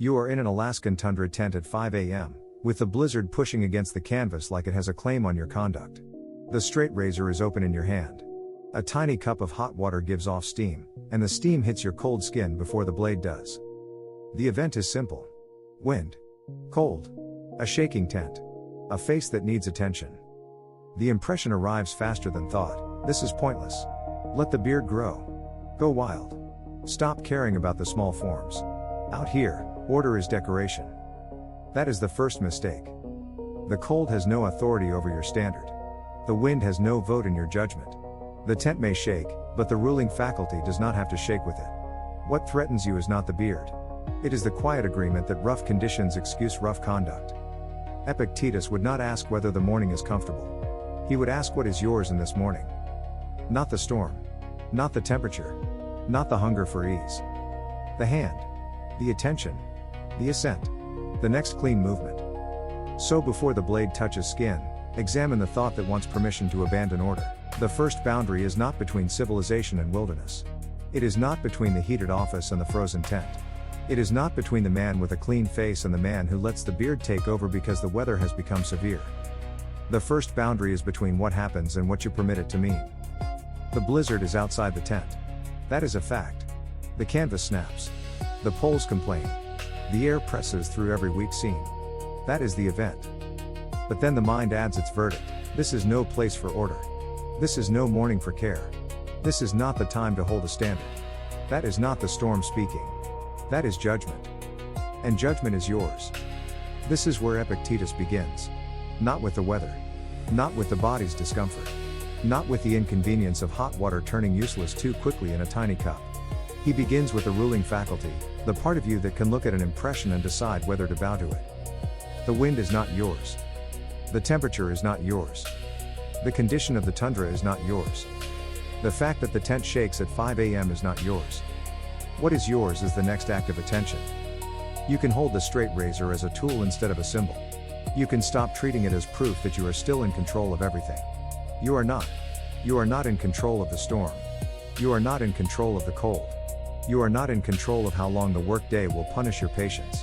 You are in an Alaskan tundra tent at 5 a.m., with the blizzard pushing against the canvas like it has a claim on your conduct. The straight razor is open in your hand. A tiny cup of hot water gives off steam, and the steam hits your cold skin before the blade does. The event is simple. Wind. Cold. A shaking tent. A face that needs attention. The impression arrives faster than thought. This is pointless. Let the beard grow. Go wild. Stop caring about the small forms. Out here, order is decoration. That is the first mistake. The cold has no authority over your standard. The wind has no vote in your judgment. The tent may shake, but the ruling faculty does not have to shake with it. What threatens you is not the beard. It is the quiet agreement that rough conditions excuse rough conduct. Epictetus would not ask whether the morning is comfortable. He would ask what is yours in this morning. Not the storm. Not the temperature. Not the hunger for ease. The hand. The attention. The assent. The next clean movement. So before the blade touches skin, examine the thought that wants permission to abandon order. The first boundary is not between civilization and wilderness. It is not between the heated office and the frozen tent. It is not between the man with a clean face and the man who lets the beard take over because the weather has become severe. The first boundary is between what happens and what you permit it to mean. The blizzard is outside the tent. That is a fact. The canvas snaps. The poles complain. The air presses through every weak seam. That is the event. But then the mind adds its verdict. This is no place for order. This is no morning for care. This is not the time to hold a standard. That is not the storm speaking. That is judgment. And judgment is yours. This is where Epictetus begins. Not with the weather. Not with the body's discomfort. Not with the inconvenience of hot water turning useless too quickly in a tiny cup. He begins with the ruling faculty, the part of you that can look at an impression and decide whether to bow to it. The wind is not yours. The temperature is not yours. The condition of the tundra is not yours. The fact that the tent shakes at 5 a.m. is not yours. What is yours is the next act of attention. You can hold the straight razor as a tool instead of a symbol. You can stop treating it as proof that you are still in control of everything. You are not. You are not in control of the storm. You are not in control of the cold. You are not in control of how long the workday will punish your patience.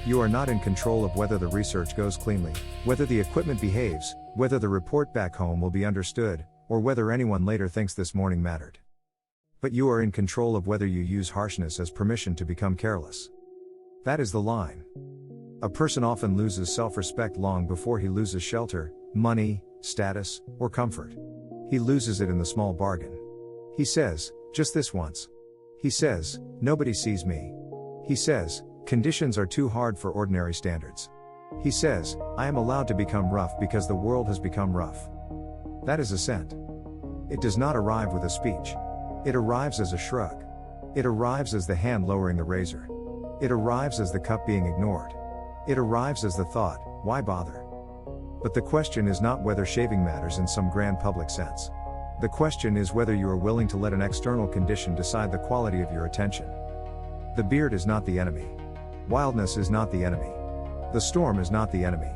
You are not in control of whether the research goes cleanly, whether the equipment behaves, whether the report back home will be understood, or whether anyone later thinks this morning mattered. But you are in control of whether you use harshness as permission to become careless. That is the line. A person often loses self-respect long before he loses shelter, money, status, or comfort. He loses it in the small bargain. He says, just this once. He says, nobody sees me. He says, conditions are too hard for ordinary standards. He says, I am allowed to become rough because the world has become rough. That is assent. It does not arrive with a speech. It arrives as a shrug. It arrives as the hand lowering the razor. It arrives as the cup being ignored. It arrives as the thought, why bother? But the question is not whether shaving matters in some grand public sense. The question is whether you are willing to let an external condition decide the quality of your attention. The beard is not the enemy. Wildness is not the enemy. The storm is not the enemy.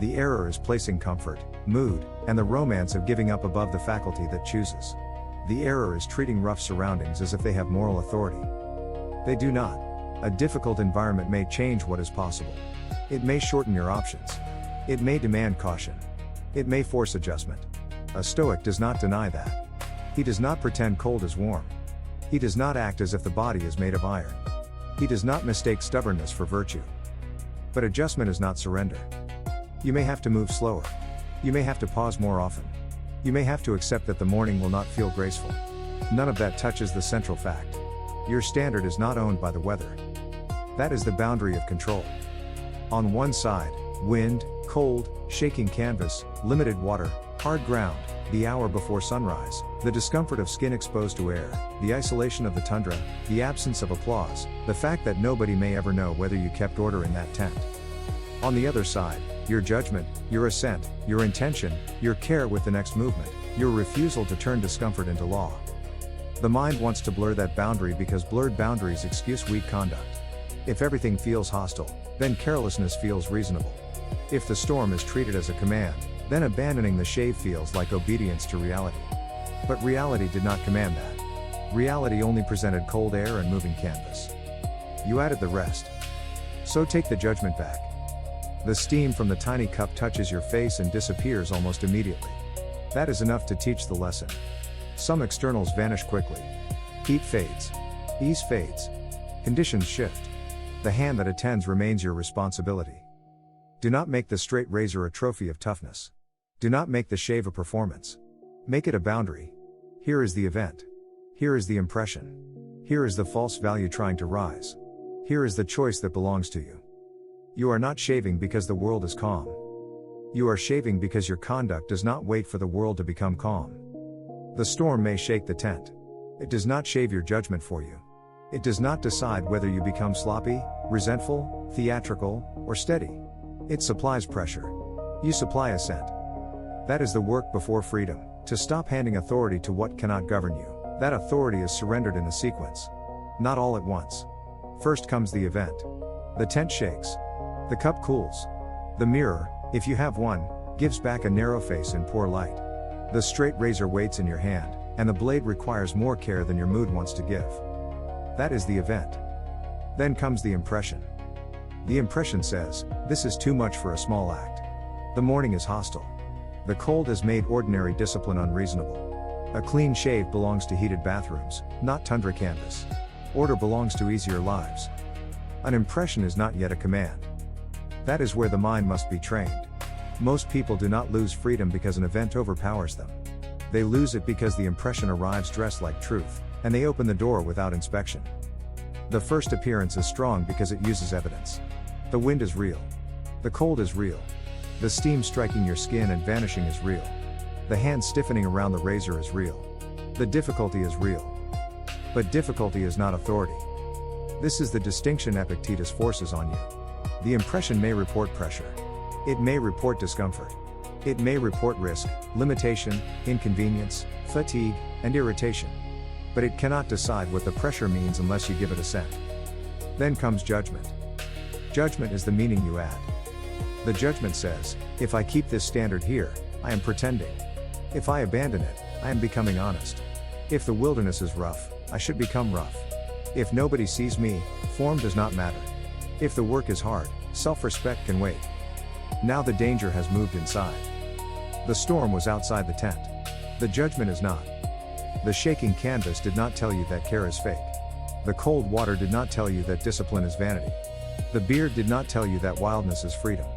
The error is placing comfort, mood, and the romance of giving up above the faculty that chooses. The error is treating rough surroundings as if they have moral authority. They do not. A difficult environment may change what is possible. It may shorten your options. It may demand caution. It may force adjustment. A Stoic does not deny that. He does not pretend cold is warm. He does not act as if the body is made of iron. He does not mistake stubbornness for virtue. But adjustment is not surrender. You may have to move slower. You may have to pause more often. You may have to accept that the morning will not feel graceful. None of that touches the central fact. Your standard is not owned by the weather. That is the boundary of control. On one side, wind, cold, shaking canvas, limited water, hard ground, the hour before sunrise, the discomfort of skin exposed to air, the isolation of the tundra, the absence of applause, the fact that nobody may ever know whether you kept order in that tent. On the other side, your judgment, your assent, your intention, your care with the next movement, your refusal to turn discomfort into law. The mind wants to blur that boundary because blurred boundaries excuse weak conduct. If everything feels hostile, then carelessness feels reasonable. If the storm is treated as a command, then abandoning the shave feels like obedience to reality. But reality did not command that. Reality only presented cold air and moving canvas. You added the rest. So take the judgment back. The steam from the tiny cup touches your face and disappears almost immediately. That is enough to teach the lesson. Some externals vanish quickly. Heat fades. Ease fades. Conditions shift. The hand that attends remains your responsibility. Do not make the straight razor a trophy of toughness. Do not make the shave a performance. Make it a boundary. Here is the event. Here is the impression. Here is the false value trying to rise. Here is the choice that belongs to you. You are not shaving because the world is calm. You are shaving because your conduct does not wait for the world to become calm. The storm may shake the tent. It does not shave your judgment for you. It does not decide whether you become sloppy, resentful, theatrical, or steady. It supplies pressure. You supply assent. That is the work before freedom, to stop handing authority to what cannot govern you. That authority is surrendered in a sequence. Not all at once. First comes the event. The tent shakes. The cup cools. The mirror, if you have one, gives back a narrow face in poor light. The straight razor waits in your hand, and the blade requires more care than your mood wants to give. That is the event. Then comes the impression. The impression says, this is too much for a small act. The morning is hostile. The cold has made ordinary discipline unreasonable. A clean shave belongs to heated bathrooms, not tundra canvas. Order belongs to easier lives. An impression is not yet a command. That is where the mind must be trained. Most people do not lose freedom because an event overpowers them. They lose it because the impression arrives dressed like truth, and they open the door without inspection. The first appearance is strong because it uses evidence. The wind is real. The cold is real. The steam striking your skin and vanishing is real. The hand stiffening around the razor is real. The difficulty is real. But difficulty is not authority. This is the distinction Epictetus forces on you. The impression may report pressure. It may report discomfort. It may report risk, limitation, inconvenience, fatigue, and irritation. But it cannot decide what the pressure means unless you give it assent. Then comes judgment. Judgment is the meaning you add. The judgment says, if I keep this standard here, I am pretending. If I abandon it, I am becoming honest. If the wilderness is rough, I should become rough. If nobody sees me, form does not matter. If the work is hard, self-respect can wait. Now the danger has moved inside. The storm was outside the tent. The judgment is not. The shaking canvas did not tell you that care is fake. The cold water did not tell you that discipline is vanity. The beard did not tell you that wildness is freedom.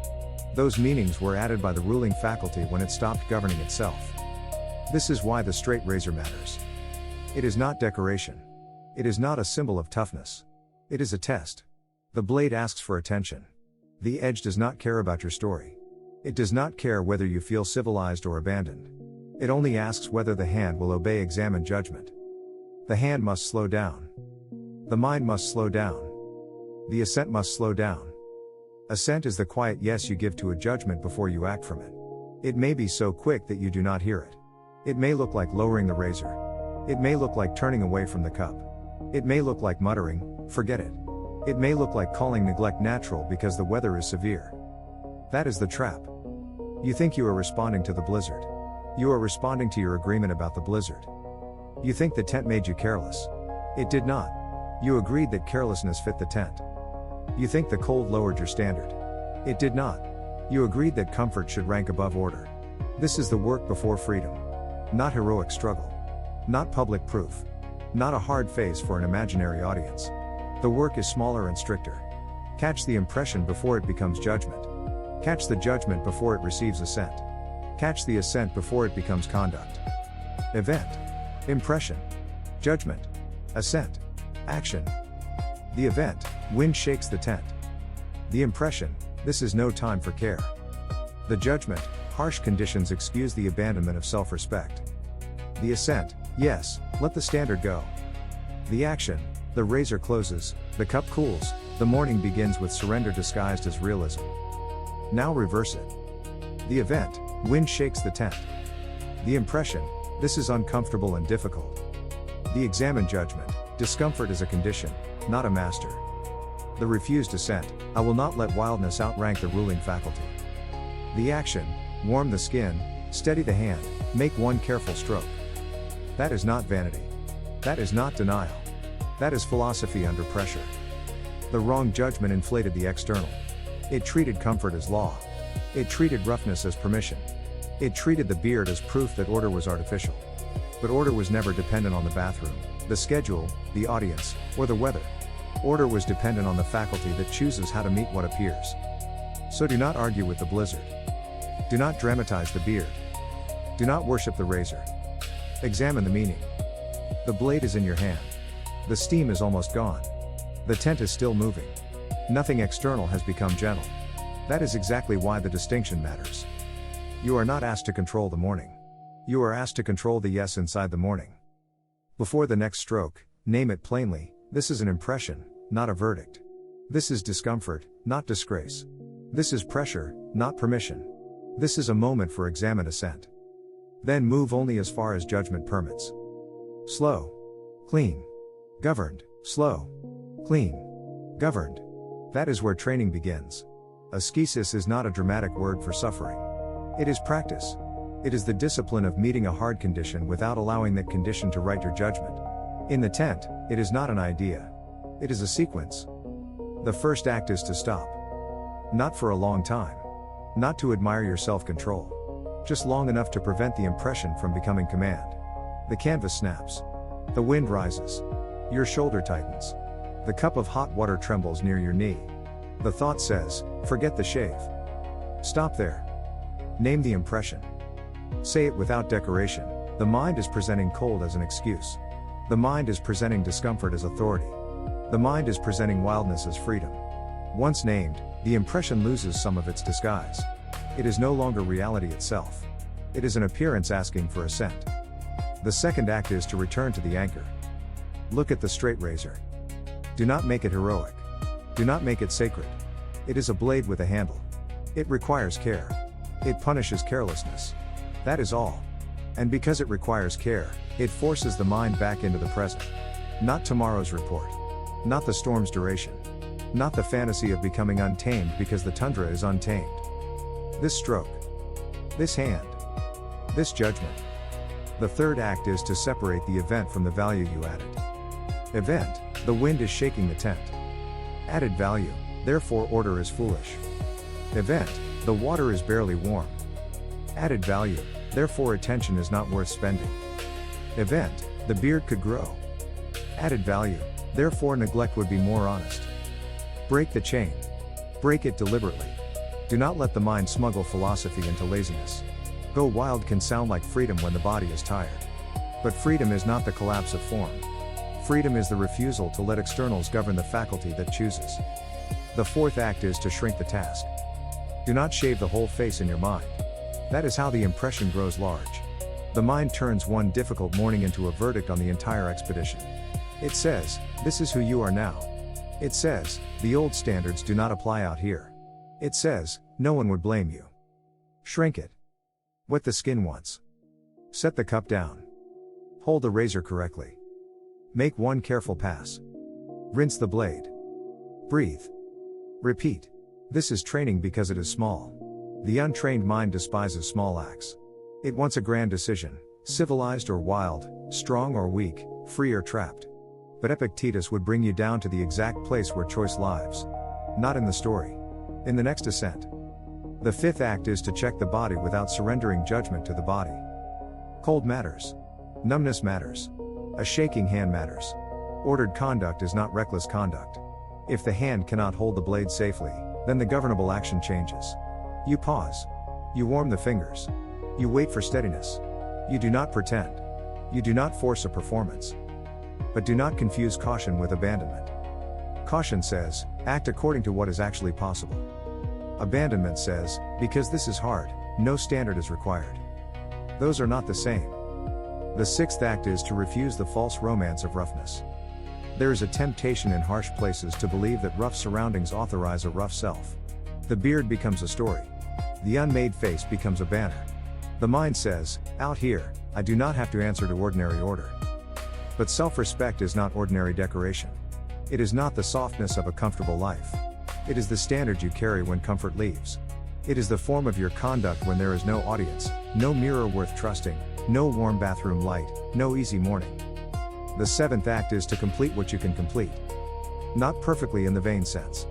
Those meanings were added by the ruling faculty when it stopped governing itself. This is why the straight razor matters. It is not decoration. It is not a symbol of toughness. It is a test. The blade asks for attention. The edge does not care about your story. It does not care whether you feel civilized or abandoned. It only asks whether the hand will obey examined judgment. The hand must slow down. The mind must slow down. The assent must slow down. Assent is the quiet yes you give to a judgment before you act from it. It may be so quick that you do not hear it. It may look like lowering the razor. It may look like turning away from the cup. It may look like muttering, forget it. It may look like calling neglect natural because the weather is severe. That is the trap. You think you are responding to the blizzard. You are responding to your agreement about the blizzard. You think the tent made you careless. It did not. You agreed that carelessness fit the tent. You think the cold lowered your standard. It did not. You agreed that comfort should rank above order. This is the work before freedom. Not heroic struggle. Not public proof. Not a hard face for an imaginary audience. The work is smaller and stricter. Catch the impression before it becomes judgment. Catch the judgment before it receives assent. Catch the assent before it becomes conduct. Event. Impression. Judgment. Assent. Action. The event, wind shakes the tent. The impression, this is no time for care. The judgment, harsh conditions excuse the abandonment of self-respect. The assent, yes, let the standard go. The action, the razor closes, the cup cools, the morning begins with surrender disguised as realism. Now reverse it. The event, wind shakes the tent. The impression, this is uncomfortable and difficult. The examined judgment, discomfort is a condition, not a master. The refused assent, I will not let wildness outrank the ruling faculty. The action, warm the skin, steady the hand, make one careful stroke. That is not vanity. That is not denial. That is philosophy under pressure. The wrong judgment inflated the external. It treated comfort as law. It treated roughness as permission. It treated the beard as proof that order was artificial. But order was never dependent on the bathroom, the schedule, the audience, or the weather. Order was dependent on the faculty that chooses how to meet what appears. So do not argue with the blizzard. Do not dramatize the beard. Do not worship the razor. Examine the meaning. The blade is in your hand. The steam is almost gone. The tent is still moving. Nothing external has become gentle. That is exactly why the distinction matters. You are not asked to control the morning. You are asked to control the yes inside the morning. Before the next stroke, name it plainly. This is an impression, not a verdict. This is discomfort, not disgrace. This is pressure, not permission. This is a moment for examined assent. Then move only as far as judgment permits. Slow. Clean. Governed. Slow. Clean. Governed. That is where training begins. Ascesis is not a dramatic word for suffering. It is practice. It is the discipline of meeting a hard condition without allowing that condition to write your judgment. In the tent, it is not an idea. It is a sequence. The first act is to stop. Not for a long time. Not to admire your self-control. Just long enough to prevent the impression from becoming command. The canvas snaps. The wind rises. Your shoulder tightens. The cup of hot water trembles near your knee. The thought says, forget the shave. Stop there. Name the impression. Say it without decoration. The mind is presenting cold as an excuse. The mind is presenting discomfort as authority. The mind is presenting wildness as freedom. Once named, the impression loses some of its disguise. It is no longer reality itself. It is an appearance asking for assent. The second act is to return to the anchor. Look at the straight razor. Do not make it heroic. Do not make it sacred. It is a blade with a handle. It requires care. It punishes carelessness. That is all. And because it requires care, it forces the mind back into the present. Not tomorrow's report. Not the storm's duration. Not the fantasy of becoming untamed because the tundra is untamed. This stroke. This hand. This judgment. The third act is to separate the event from the value you added. Event, the wind is shaking the tent. Added value, therefore order is foolish. Event, the water is barely warm. Added value, therefore attention is not worth spending. Event, the beard could grow. Added value, therefore neglect would be more honest. Break the chain. Break it deliberately. Do not let the mind smuggle philosophy into laziness. Go wild can sound like freedom when the body is tired. But freedom is not the collapse of form. Freedom is the refusal to let externals govern the faculty that chooses. The fourth act is to shrink the task. Do not shave the whole face in your mind. That is how the impression grows large. The mind turns one difficult morning into a verdict on the entire expedition. It says, this is who you are now. It says, the old standards do not apply out here. It says, no one would blame you. Shrink it. Wet the skin once. Set the cup down. Hold the razor correctly. Make one careful pass. Rinse the blade. Breathe. Repeat. This is training because it is small. The untrained mind despises small acts. It wants a grand decision, civilized or wild, strong or weak, free or trapped. But Epictetus would bring you down to the exact place where choice lives. Not in the story. In the next assent. The fifth act is to check the body without surrendering judgment to the body. Cold matters. Numbness matters. A shaking hand matters. Ordered conduct is not reckless conduct. If the hand cannot hold the blade safely, then the governable action changes. You pause. You warm the fingers. You wait for steadiness. You do not pretend. You do not force a performance. But do not confuse caution with abandonment. Caution says, act according to what is actually possible. Abandonment says, because this is hard, no standard is required. Those are not the same. The sixth act is to refuse the false romance of roughness. There is a temptation in harsh places to believe that rough surroundings authorize a rough self. The beard becomes a story. The unmade face becomes a banner. The mind says, out here, I do not have to answer to ordinary order. But self-respect is not ordinary decoration. It is not the softness of a comfortable life. It is the standard you carry when comfort leaves. It is the form of your conduct when there is no audience, no mirror worth trusting, no warm bathroom light, no easy morning. The seventh act is to complete what you can complete. Not perfectly in the vain sense.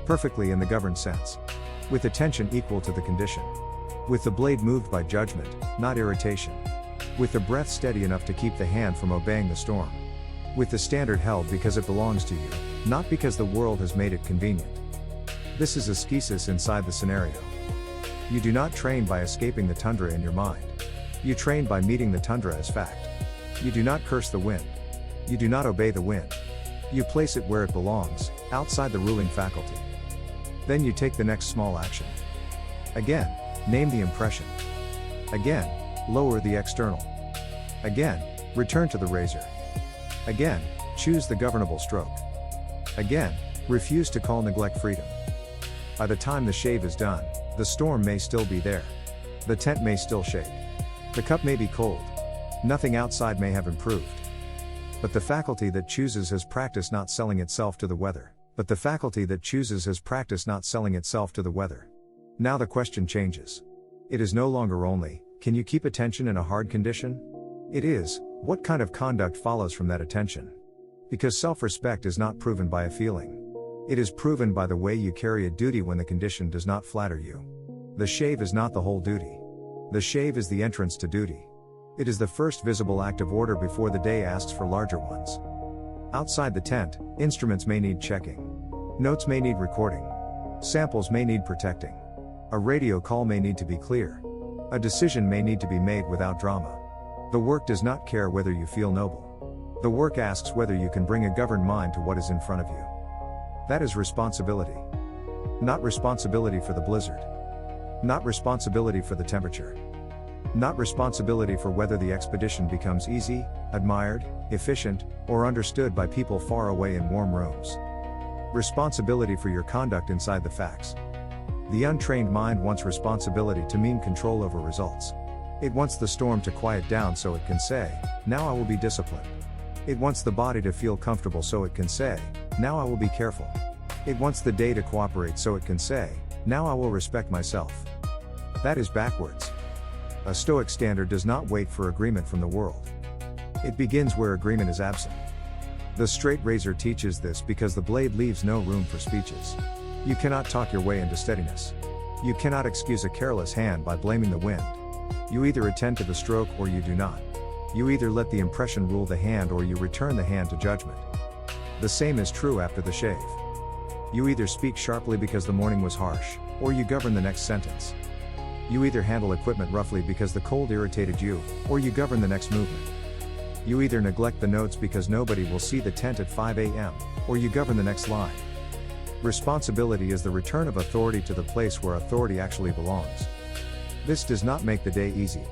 Perfectly in the governed sense. With attention equal to the condition. With the blade moved by judgment, not irritation. With the breath steady enough to keep the hand from obeying the storm. With the standard held because it belongs to you, not because the world has made it convenient. This is ascesis inside the scenario. You do not train by escaping the tundra in your mind. You train by meeting the tundra as fact. You do not curse the wind. You do not obey the wind. You place it where it belongs, outside the ruling faculty. Then you take the next small action. Again, name the impression. Again, lower the external. Again, return to the razor. Again, choose the governable stroke. Again, refuse to call neglect freedom. By the time the shave is done, the storm may still be there. The tent may still shake. The cup may be cold. Nothing outside may have improved. But the faculty that chooses has practiced not selling itself to the weather. But the faculty that chooses has practiced not selling itself to the weather. Now the question changes. It is no longer only, can you keep attention in a hard condition? It is, what kind of conduct follows from that attention? Because self-respect is not proven by a feeling. It is proven by the way you carry a duty when the condition does not flatter you. The shave is not the whole duty. The shave is the entrance to duty. It is the first visible act of order before the day asks for larger ones. Outside the tent, instruments may need checking. Notes may need recording. Samples may need protecting. A radio call may need to be clear. A decision may need to be made without drama. The work does not care whether you feel noble. The work asks whether you can bring a governed mind to what is in front of you. That is responsibility. Not responsibility for the blizzard. Not responsibility for the temperature. Not responsibility for whether the expedition becomes easy, admired, efficient, or understood by people far away in warm rooms. Responsibility for your conduct inside the facts. The untrained mind wants responsibility to mean control over results. It wants the storm to quiet down so it can say, now I will be disciplined. It wants the body to feel comfortable so it can say, now I will be careful. It wants the day to cooperate so it can say, now I will respect myself. That is backwards. A Stoic standard does not wait for agreement from the world. It begins where agreement is absent. The straight razor teaches this because the blade leaves no room for speeches. You cannot talk your way into steadiness. You cannot excuse a careless hand by blaming the wind. You either attend to the stroke or you do not. You either let the impression rule the hand or you return the hand to judgment. The same is true after the shave. You either speak sharply because the morning was harsh, or you govern the next sentence. You either handle equipment roughly because the cold irritated you, or you govern the next movement. You either neglect the notes because nobody will see the tent at 5 a.m., or you govern the next line. Responsibility is the return of authority to the place where authority actually belongs. This does not make the day easy.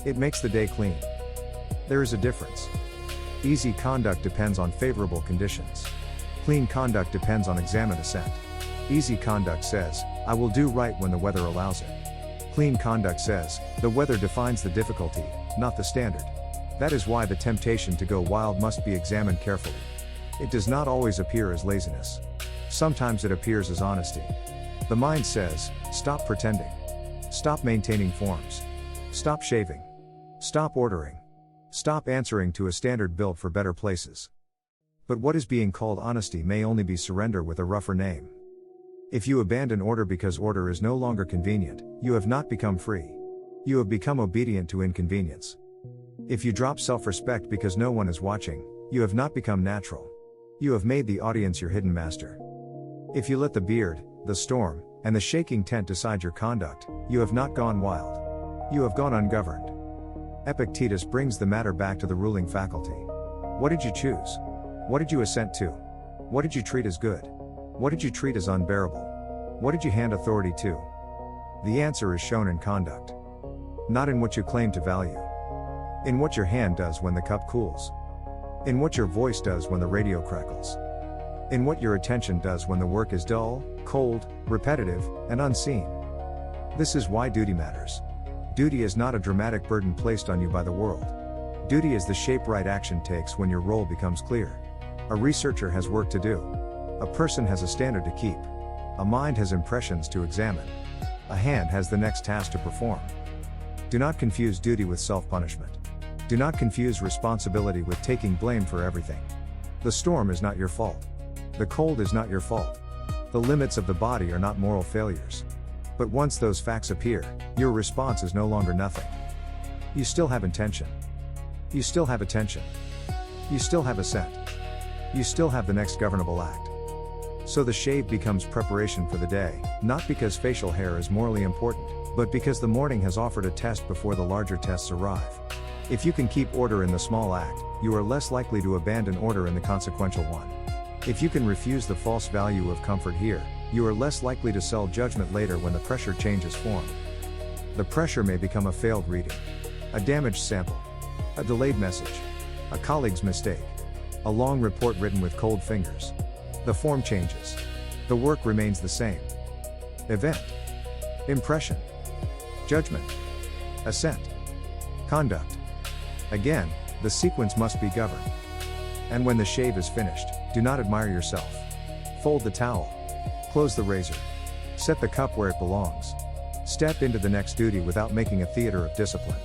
It makes the day clean. There is a difference. Easy conduct depends on favorable conditions. Clean conduct depends on examined assent. Easy conduct says, I will do right when the weather allows it. Clean conduct says, the weather defines the difficulty, not the standard. That is why the temptation to go wild must be examined carefully. It does not always appear as laziness. Sometimes it appears as honesty. The mind says, stop pretending. Stop maintaining forms. Stop shaving. Stop ordering. Stop answering to a standard built for better places. But what is being called honesty may only be surrender with a rougher name. If you abandon order because order is no longer convenient, you have not become free. You have become obedient to inconvenience. If you drop self-respect because no one is watching, you have not become natural. You have made the audience your hidden master. If you let the beard, the storm, and the shaking tent decide your conduct, you have not gone wild. You have gone ungoverned. Epictetus brings the matter back to the ruling faculty. What did you choose? What did you assent to? What did you treat as good? What did you treat as unbearable? What did you hand authority to? The answer is shown in conduct. Not in what you claim to value. In what your hand does when the cup cools. In what your voice does when the radio crackles. In what your attention does when the work is dull, cold, repetitive, and unseen. This is why duty matters. Duty is not a dramatic burden placed on you by the world. Duty is the shape right action takes when your role becomes clear. A researcher has work to do. A person has a standard to keep. A mind has impressions to examine. A hand has the next task to perform. Do not confuse duty with self-punishment. Do not confuse responsibility with taking blame for everything. The storm is not your fault. The cold is not your fault. The limits of the body are not moral failures. But once those facts appear, your response is no longer nothing. You still have intention. You still have attention. You still have assent. You still have the next governable act. So the shave becomes preparation for the day, not because facial hair is morally important, but because the morning has offered a test before the larger tests arrive. If you can keep order in the small act, you are less likely to abandon order in the consequential one. If you can refuse the false value of comfort here, you are less likely to sell judgment later when the pressure changes form. The pressure may become a failed reading, a damaged sample, a delayed message, a colleague's mistake, a long report written with cold fingers. The form changes. The work remains the same. Event. Impression. Judgment. Assent. Conduct. Again, the sequence must be governed. And when the shave is finished, do not admire yourself. Fold the towel. Close the razor. Set the cup where it belongs. Step into the next duty without making a theater of discipline.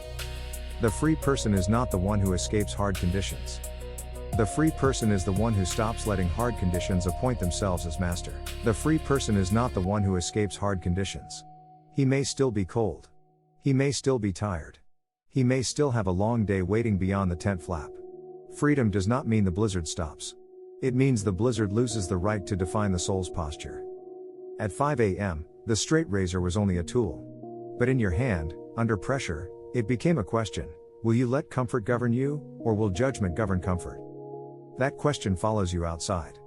The free person is not the one who escapes hard conditions. The free person is the one who stops letting hard conditions appoint themselves as master. The free person is not the one who escapes hard conditions. He may still be cold. He may still be tired. He may still have a long day waiting beyond the tent flap. Freedom does not mean the blizzard stops. It means the blizzard loses the right to define the soul's posture. At 5 a.m., the straight razor was only a tool. But in your hand, under pressure, it became a question: will you let comfort govern you, or will judgment govern comfort? That question follows you outside.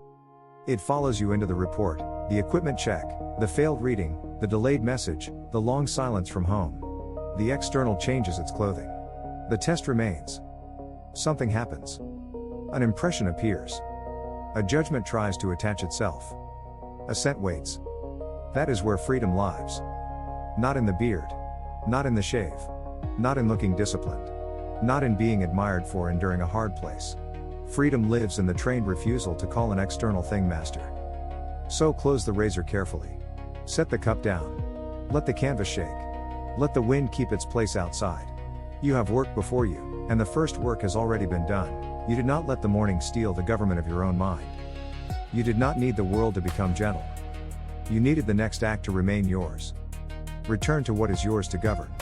It follows you into the report, the equipment check, the failed reading, the delayed message, the long silence from home. The external changes its clothing. The test remains. Something happens. An impression appears. A judgment tries to attach itself. Assent waits. That is where freedom lies. Not in the beard. Not in the shave. Not in looking disciplined. Not in being admired for enduring a hard place. Freedom lives in the trained refusal to call an external thing master. So close the razor carefully. Set the cup down. Let the canvas shake. Let the wind keep its place outside. You have work before you, and the first work has already been done. You did not let the morning steal the government of your own mind. You did not need the world to become gentle. You needed the next act to remain yours. Return to what is yours to govern.